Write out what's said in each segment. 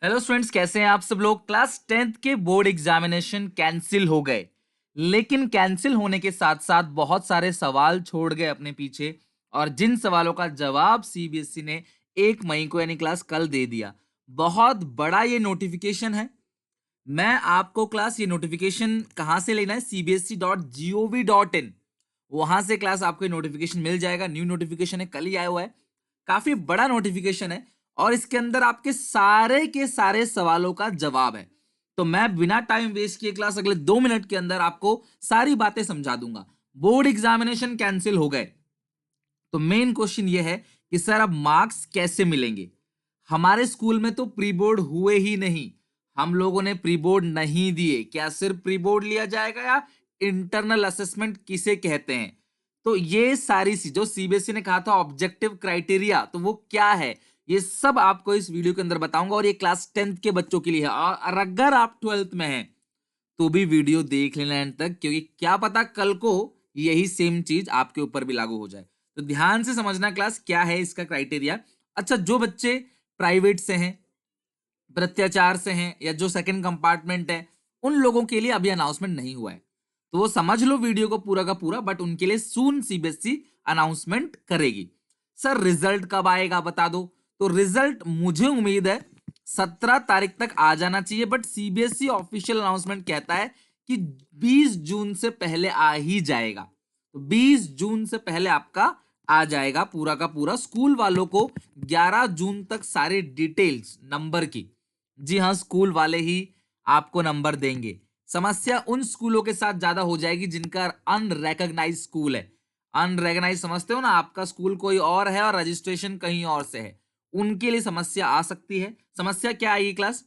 Hello students, कैसे हैं आप सब लोग। क्लास 10th के बोर्ड एग्जामिनेशन कैंसिल हो गए, लेकिन कैंसिल होने के साथ साथ बहुत सारे सवाल छोड़ गए अपने पीछे। और जिन सवालों का जवाब सीबीएसई ने 1 मई को यानी क्लास कल दे दिया। बहुत बड़ा ये नोटिफिकेशन है। मैं आपको क्लास ये नोटिफिकेशन कहाँ से लेना है, cbsc.gov.in। वहां से क्लास आपको नोटिफिकेशन मिल जाएगा। न्यू नोटिफिकेशन है, कल ही आया हुआ है। काफी बड़ा नोटिफिकेशन है और इसके अंदर आपके सारे के सारे सवालों का जवाब है। तो मैं बिना टाइम वेस्ट किए क्लास अगले 2 मिनट के अंदर आपको सारी बातें समझा दूंगा। बोर्ड एग्जामिनेशन कैंसिल हो गए, तो मेन क्वेश्चन ये है कि सर अब मार्क्स कैसे मिलेंगे। हमारे स्कूल में तो प्री बोर्ड हुए ही नहीं, हम लोगों ने प्री बोर्ड नहीं दिए। क्या सिर्फ प्री बोर्ड लिया जाएगा या इंटरनल असेसमेंट किसे कहते हैं। तो ये सारी सी जो सीबीएसई ने कहा था ऑब्जेक्टिव क्राइटेरिया, तो वो क्या है ये सब आपको इस वीडियो के अंदर बताऊंगा। और ये क्लास 10th के बच्चों के लिए है, और अगर आप 12th में हैं तो भी वीडियो देख लेना एंड तक, क्योंकि क्या पता कल को यही सेम चीज आपके ऊपर भी लागू हो जाए। तो ध्यान से समझना क्लास क्या है इसका क्राइटेरिया। अच्छा, जो बच्चे प्राइवेट से हैं, प्रत्याचार से हैं, या जो सेकंड कंपार्टमेंट है, उन लोगों के लिए अभी अनाउंसमेंट नहीं हुआ है। तो वो समझ लो वीडियो को पूरा का पूरा, बट उनके लिए सून सीबीएसई अनाउंसमेंट करेगी। सर रिजल्ट कब आएगा बता दो। तो रिजल्ट मुझे उम्मीद है 17 तारीख तक आ जाना चाहिए, बट सीबीएसई ऑफिशियल अनाउंसमेंट कहता है कि 20 जून से पहले आ ही जाएगा। तो 20 जून से पहले आपका आ जाएगा पूरा का पूरा। स्कूल वालों को 11 जून तक सारे डिटेल्स नंबर की, जी हाँ, स्कूल वाले ही आपको नंबर देंगे। समस्या उन स्कूलों के साथ ज्यादा हो जाएगी जिनका अनरिकॉग्नाइज्ड स्कूल है। अनरिकॉग्नाइज्ड समझते हो ना, आपका स्कूल कोई और है और रजिस्ट्रेशन कहीं और से है, उनके लिए समस्या आ सकती है। समस्या क्या आएगी क्लास,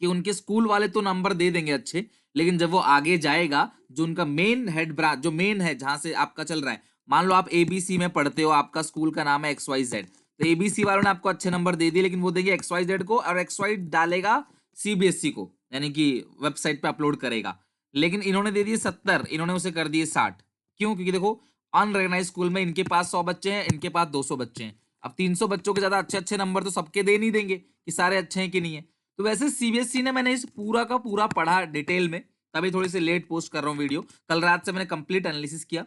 कि उनके स्कूल वाले तो नंबर दे देंगे अच्छे, लेकिन जब वो आगे जाएगा, जो उनका मेन हेड ब्रांच जो मेन है जहां से आपका चल रहा है, मान लो आप एबीसी में पढ़ते हो, आपका स्कूल का नाम है XYZ, तो एबीसी वालों ने आपको अच्छे नंबर दे दिए, लेकिन वो देंगे XYZ को, और XY डालेगा सीबीएसई को, यानी कि वेबसाइट पे अपलोड करेगा। लेकिन इन्होंने दे दिए 70, इन्होंने उसे कर दिए 60। क्यों? क्योंकि देखो, अनरिकॉग्नाइज्ड स्कूल में इनके पास 100 बच्चे हैं, इनके पास 200 बच्चे हैं। अब 300 बच्चों के ज्यादा अच्छे अच्छे नंबर तो सबके दे नहीं देंगे कि सारे अच्छे हैं कि नहीं है। तो वैसे सीबीएसई ने, मैंने इस पूरा का पूरा पढ़ा डिटेल में, तभी थोड़ी सी लेट पोस्ट कर रहा हूँ वीडियो। कल रात से मैंने कंप्लीट एनालिसिस किया,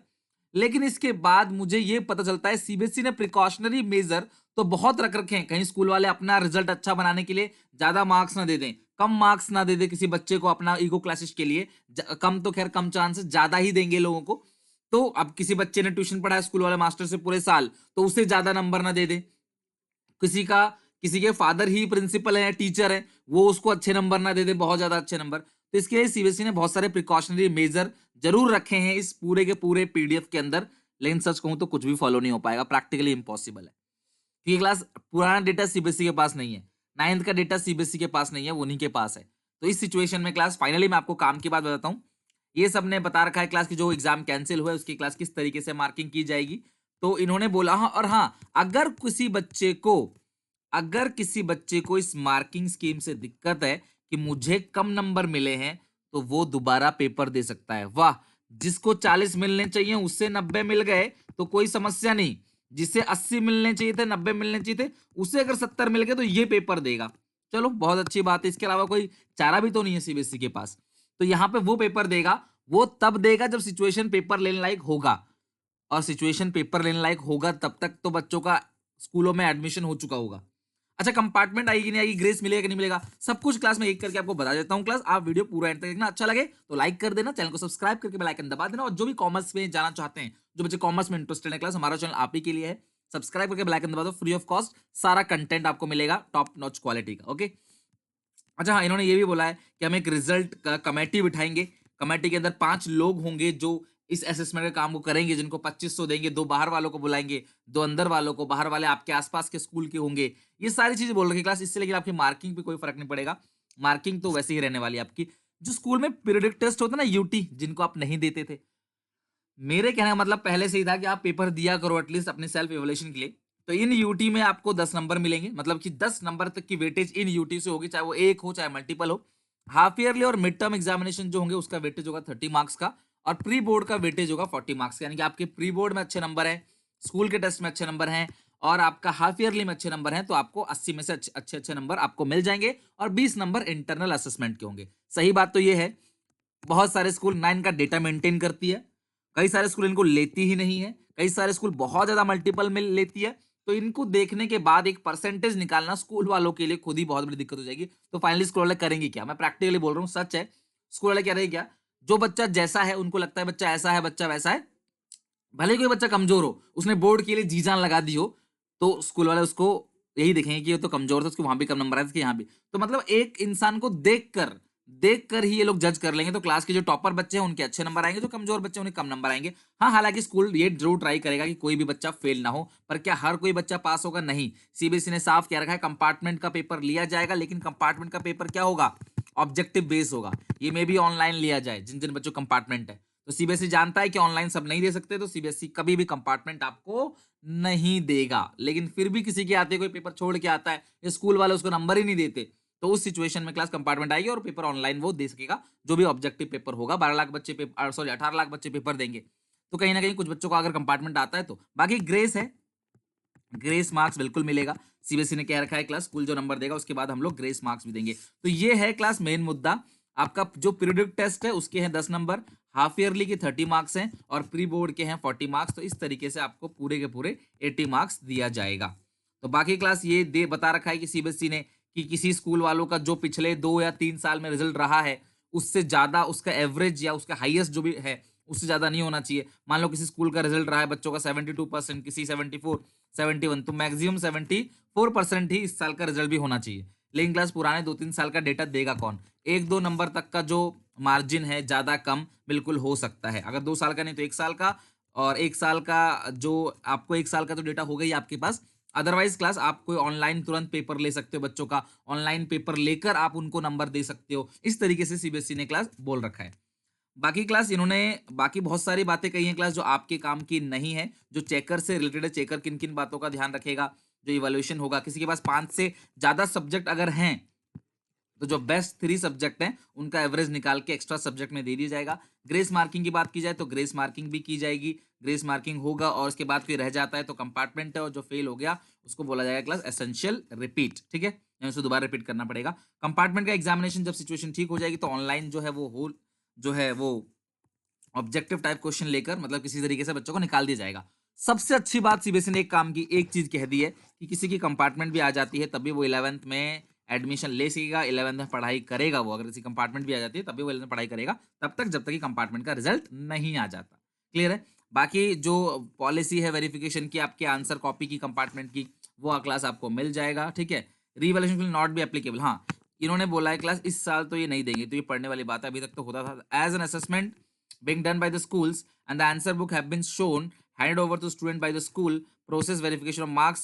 लेकिन इसके बाद मुझे ये पता चलता है सीबीएसई ने प्रिकॉशनरी मेजर तो बहुत रख रखे हैं। कहीं स्कूल वाले अपना रिजल्ट अच्छा बनाने के लिए ज्यादा मार्क्स ना दे दें, कम मार्क्स ना दे दे किसी बच्चे को अपना ईगो क्लासेस के लिए। कम तो खैर कम चांसेस, ज्यादा ही देंगे लोगों को। तो अब किसी बच्चे ने ट्यूशन पढ़ाया स्कूल वाले मास्टर से पूरे साल, तो उसे ज्यादा नंबर ना दे दे। किसी का किसी के फादर ही प्रिंसिपल है, टीचर है, वो उसको अच्छे नंबर ना दे दे, बहुत ज्यादा अच्छे नंबर। तो इसके लिए सीबीएसई ने बहुत सारे प्रिकॉशनरी मेजर जरूर रखे हैं इस पूरे के पूरे पीडीएफ के अंदर। लेकिन सच कहूं तो कुछ भी फॉलो नहीं हो पाएगा, प्रैक्टिकली इंपॉसिबल है। क्योंकि क्लास पुराना डेटा सीबीएसई के पास नहीं है, 9th का डेटा सीबीएसई के पास नहीं है, वो उन्हीं के पास है। तो इस सिचुएशन में क्लास फाइनली मैं आपको काम की बात बताता हूँ। ये सब ने बता रखा है क्लास की, जो एग्जाम कैंसिल हुआ है उसकी क्लास किस तरीके से मार्किंग की जाएगी। तो इन्होंने बोला, हाँ और हाँ, अगर किसी बच्चे को इस मार्किंग स्कीम से दिक्कत है कि मुझे कम नंबर मिले हैं, तो वो दोबारा पेपर दे सकता है। वाह, जिसको 40 मिलने चाहिए उससे 90 मिल गए तो कोई समस्या नहीं। जिसे 80 मिलने चाहिए थे, 90 मिलने चाहिए थे, उसे अगर 70 मिल गए तो ये पेपर देगा। चलो बहुत अच्छी बात है, इसके अलावा कोई चारा भी तो नहीं है सीबीएसई के पास। तो यहाँ पे वो पेपर देगा, वो तब देगा जब सिचुएशन पेपर लेने लायक होगा। और सिचुएशन पेपर लेने लायक होगा तब तक तो बच्चों का स्कूलों में एडमिशन हो चुका होगा। अच्छा, कंपार्टमेंट आएगी कि नहीं आएगी, ग्रेस मिलेगा कि नहीं मिलेगा, सब कुछ क्लास में एक करके आपको बता देता हूं। क्लास आप वीडियो पूरा एंड तक देखना। अच्छा लगे तो लाइक कर देना, चैनल को सब्सक्राइब करके बेल आइकन दबा देना। और जो भी कॉमर्स में जाना चाहते हैं, जो बच्चे कॉमर्स में इंटरेस्टेड है, क्लास हमारा चैनल आप ही के लिए है। सब्सक्राइब करके बेल आइकन दबा दो, फ्री ऑफ कॉस्ट सारा कंटेंट आपको मिलेगा टॉप नॉच क्वालिटी का। ओके। अच्छा हाँ, इन्होंने ये भी बोला है कि हम एक रिजल्ट का कमेटी बिठाएंगे। कमेटी के अंदर 5 लोग होंगे जो इस असेसमेंट के काम को करेंगे, जिनको 2500 देंगे। 2 बाहर वालों को बुलाएंगे, 2 अंदर वालों को। बाहर वाले आपके आसपास के स्कूल के होंगे। ये सारी चीजें बोल रखी क्लास, इससे लेकिन आपकी मार्किंग पे कोई फर्क नहीं पड़ेगा। मार्किंग तो वैसे ही रहने वाली है आपकी। जो स्कूल में पीरियडिक टेस्ट होता है ना, यूटी, जिनको आप नहीं देते थे, मेरे कहने का मतलब पहले से ही था कि आप पेपर दिया करो एटलीस्ट अपने सेल्फ इवोल्यूशन के लिए। तो इन यूटी में आपको 10 नंबर मिलेंगे, मतलब कि 10 नंबर तक की वेटेज इन यूटी से होगी, चाहे वो एक हो चाहे मल्टीपल हो। हाफ ईयरली और मिड टर्म एग्जामिनेशन जो होंगे उसका वेटेज होगा 30 मार्क्स का, और प्री बोर्ड का वेटेज होगा 40 मार्क्स का। यानी कि आपके प्री बोर्ड में अच्छे नंबर है, स्कूल के टेस्ट में अच्छे नंबर हैं, और आपका हाफ ईयरली में अच्छे नंबर हैं तो आपको 80 में से अच्छे अच्छे नंबर आपको मिल जाएंगे और 20 नंबर इंटरनल असेसमेंट के होंगे। सही बात तो ये है, बहुत सारे स्कूल 9 का डेटा मेंटेन करती है, कई सारे स्कूल इनको लेती ही नहीं है, कई सारे स्कूल बहुत ज्यादा मल्टीपल में लेती है। तो इनको देखने के बाद एक परसेंटेज निकालना स्कूल वालों के लिए खुद ही बहुत बड़ी दिक्कत हो जाएगी। तो फाइनली स्कूल वाले करेंगे क्या, मैं प्रैक्टिकली बोल रहा हूँ, सच है। स्कूल वाले क्या रहेगा क्या, जो बच्चा जैसा है, उनको लगता है बच्चा ऐसा है, बच्चा वैसा है, भले ही कोई बच्चा कमजोर हो, उसने बोर्ड के लिए जी जान लगा दी हो, तो स्कूल वाले उसको यही देखेंगे कि ये तो कमजोर था, उसको वहां भी कम नंबर आए थे, यहाँ भी। तो मतलब एक इंसान को देख कर ही ये लोग जज कर लेंगे। तो क्लास के जो टॉपर बच्चे हैं उनके अच्छे नंबर आएंगे, जो कमजोर बच्चे हैं उन्हें कम नंबर आएंगे। हाँ, हालांकि स्कूल ये जरूर ट्राई करेगा कि कोई भी बच्चा फेल ना हो, पर क्या हर कोई बच्चा पास होगा? नहीं। सीबीएसई ने साफ कह रखा है कंपार्टमेंट का पेपर लिया जाएगा, लेकिन कंपार्टमेंट का पेपर क्या होगा? ऑब्जेक्टिव बेस होगा। ये मे भी ऑनलाइन लिया जाए जिन जिन बच्चों कंपार्टमेंट है। तो सीबीएसई जानता है कि ऑनलाइन सब नहीं दे सकते, तो सीबीएसई कभी भी कंपार्टमेंट आपको नहीं देगा। लेकिन फिर भी किसी के आते कोई पेपर छोड़ के आता है, स्कूल वाले उसको नंबर ही नहीं देते, तो उस सिचुएशन में क्लास कंपार्टमेंट आएगी और पेपर ऑनलाइन वो दे सकेगा, जो भी ऑब्जेक्टिव पेपर होगा। 12 लाख बच्चे पेपर, सॉरी 18 लाख बच्चे पेपर देंगे, तो कहीं ना कहीं कुछ बच्चों को अगर कंपार्टमेंट आता है तो। बाकी ग्रेस है, ग्रेस मार्क्स बिल्कुल मिलेगा। सीबीएसई ने कह रखा है क्लास स्कूल जो नंबर देगा उसके बाद हम लोग ग्रेस मार्क्स भी देंगे। तो ये है क्लास मेन मुद्दा। आपका जो पीरियडिक टेस्ट है उसके हैं 10 नंबर, हाफ ईयरली के 30 मार्क्स हैं और प्री बोर्ड के हैं 40 मार्क्स। तो इस तरीके से आपको पूरे के पूरे 80 मार्क्स दिया जाएगा। तो बाकी क्लास ये दे बता रखा है कि सीबीएसई ने कि किसी स्कूल वालों का जो पिछले 2 या 3 साल में रिजल्ट रहा है उससे ज्यादा उसका एवरेज या उसका हाईएस्ट जो भी है उससे ज्यादा नहीं होना चाहिए। मान लो किसी स्कूल का रिजल्ट रहा है बच्चों का 72%, किसी 74, 71, तो मैक्सिमम 74% ही इस साल का रिजल्ट भी होना चाहिए। लेकिन क्लास पुराने 2-3 साल का डेटा देगा कौन? 1-2 नंबर तक का जो मार्जिन है ज्यादा कम बिल्कुल हो सकता है। अगर 2 साल का नहीं तो 1 साल का, और 1 साल का जो आपको 1 साल का तो डेटा हो गई आपके पास। अदरवाइज क्लास आप कोई ऑनलाइन तुरंत पेपर ले सकते हो, बच्चों का ऑनलाइन पेपर लेकर आप उनको नंबर दे सकते हो। इस तरीके से सीबीएसई ने क्लास बोल रखा है। बाकी क्लास इन्होंने बाकी बहुत सारी बातें कही हैं क्लास जो आपके काम की नहीं है, जो चेकर से रिलेटेड है। चेकर किन किन बातों का ध्यान रखेगा? जो इवैल्यूएशन होगा, किसी के पास 5 से ज्यादा सब्जेक्ट अगर हैं तो जो बेस्ट 3 सब्जेक्ट हैं उनका एवरेज निकाल के एक्स्ट्रा सब्जेक्ट में दे दिया जाएगा। ग्रेस मार्किंग की बात की जाए तो ग्रेस मार्किंग भी की जाएगी, ग्रेस मार्किंग होगा और उसके बाद कोई रह जाता है तो कंपार्टमेंट है, और जो फेल हो गया उसको बोला जाएगा क्लास एसेंशियल रिपीट। ठीक है, यानी उसको दोबारा रिपीट करना पड़ेगा। कंपार्टमेंट का एग्जामिनेशन जब सिचुएशन ठीक हो जाएगी तो ऑनलाइन जो है वो होल जो है वो ऑब्जेक्टिव टाइप क्वेश्चन लेकर मतलब किसी तरीके से बच्चों को निकाल दिया जाएगा। सबसे अच्छी बात सीबीएसई ने एक काम की, एक चीज कह दी है कि किसी की कंपार्टमेंट भी आ जाती है तब भी वो 11th में एडमिशन ले सकेगा, 11th में पढ़ाई करेगा। वो अगर किसी कंपार्टमेंट भी आ जाती है तब भी वो 11th में पढ़ाई करेगा, तब तक जब तक कि कंपार्टमेंट का रिजल्ट नहीं आ जाता। क्लियर है? बाकी जो पॉलिसी है वेरिफिकेशन की, आपके आंसर कॉपी की कंपार्टमेंट की, वो क्लास आपको मिल जाएगा। ठीक है, revaluation will not be applicable. हाँ, इन्होंने बोला है क्लास इस साल तो ये नहीं देंगे, तो ये पढ़ने वाली बात है, अभी तक तो होता था। As an assessment being done by the schools and the answer book have been shown handed over to student by the school, process verification of marks,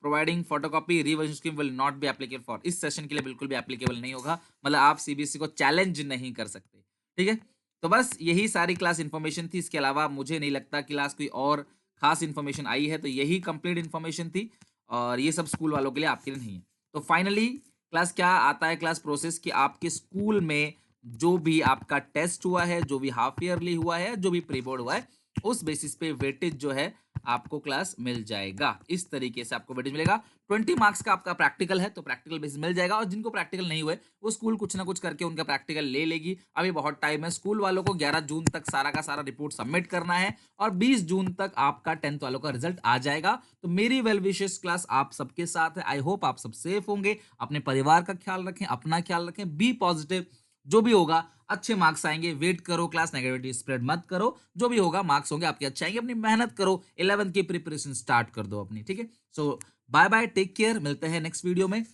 providing photocopy revision scheme will not be applicable for। इस session के लिए बिल्कुल भी applicable नहीं होगा, मतलब आप CBSE को चैलेंज नहीं कर सकते। ठीक है, तो बस यही सारी क्लास इन्फॉर्मेशन थी। इसके अलावा मुझे नहीं लगता क्लास कोई और खास इन्फॉर्मेशन आई है, तो यही कंप्लीट इन्फॉर्मेशन थी और ये सब स्कूल वालों के लिए, आपके लिए नहीं है। तो फाइनली क्लास क्या आता है, क्लास प्रोसेस कि आपके स्कूल में जो भी आपका टेस्ट हुआ है, जो भी हाफ ईयरली हुआ है, जो भी प्री बोर्ड हुआ है, उस बेसिस पे वेटेज जो है आपको क्लास मिल जाएगा। इस तरीके से आपको वेटेज मिलेगा। 20 मार्क्स का आपका प्रैक्टिकल है तो प्रैक्टिकल बेसिस मिल जाएगा, और जिनको प्रैक्टिकल नहीं हुए वो स्कूल कुछ ना कुछ करके उनका प्रैक्टिकल ले लेगी। अभी बहुत टाइम है, स्कूल वालों को 11 जून तक सारा का सारा रिपोर्ट सबमिट करना है और 20 जून तक आपका 10th वालों का रिजल्ट आ जाएगा। तो मेरी वेल विशेस क्लास आप सबके साथ है। आई होप आप सब सेफ होंगे, अपने परिवार का ख्याल रखें, अपना ख्याल रखें, बी पॉजिटिव। जो भी होगा अच्छे मार्क्स आएंगे, वेट करो क्लास, नेगेटिविटी स्प्रेड मत करो, जो भी होगा मार्क्स होंगे आपके अच्छे आएंगे। अपनी मेहनत करो, 11th की प्रिपरेशन स्टार्ट कर दो अपनी। ठीक है, सो बाय बाय, टेक केयर, मिलते हैं नेक्स्ट वीडियो में।